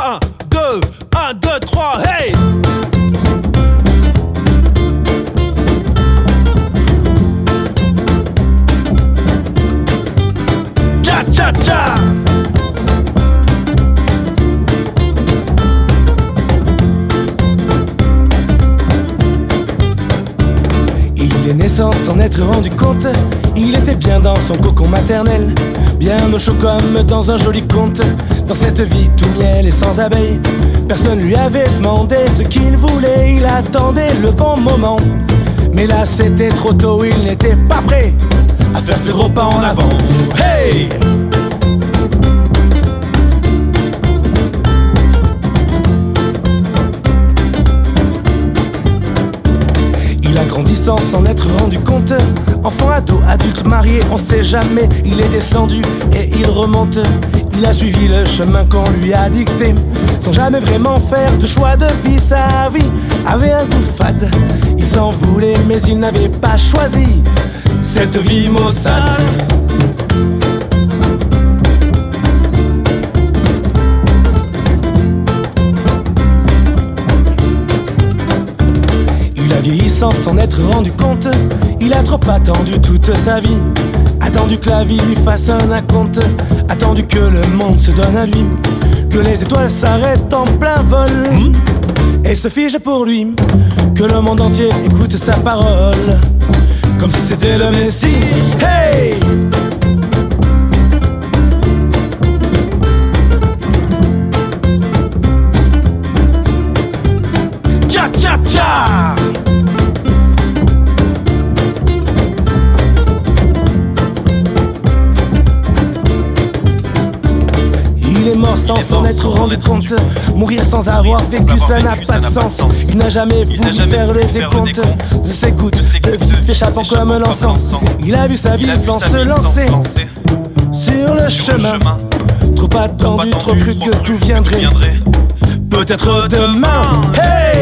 1, 2, 1, 2, 3, hey! Cha cha cha! Il est né sans s'en être rendu compte. Il était bien dans son cocon maternel, bien au chaud comme dans un joli conte. Dans cette vie tout miel et sans abeilles, personne lui avait demandé ce qu'il voulait. Il attendait le bon moment, mais là c'était trop tôt. Il n'était pas prêt à faire ses gros pas en avant. Hey! Il a grandi sans s'en être rendu compte. Enfant, ado, adulte, marié, on sait jamais. Il est descendu et il remonte. Il a suivi le chemin qu'on lui a dicté, sans jamais vraiment faire de choix de vie. Sa vie avait un goût fade, il s'en voulait mais il n'avait pas choisi cette vie maussade. Il a vieilli sans s'en être rendu compte. Il a trop attendu toute sa vie, attendu que la vie lui fasse un acompte, attendu que le monde se donne à lui, que les étoiles s'arrêtent en plein vol et se figent pour lui, que le monde entier écoute sa parole comme si c'était le Messie. Hey! Cha cha cha! Il est mort sans s'en être rendu compte. Mourir sans avoir vécu, ça n'a pas de sens. Il n'a jamais voulu faire le décompte de ses gouttes de vie s'échappant comme l'encens. Il a vu sa vie sans se lancer sur le chemin. Trop attendu, trop cru que tout viendrait peut-être demain. Hey!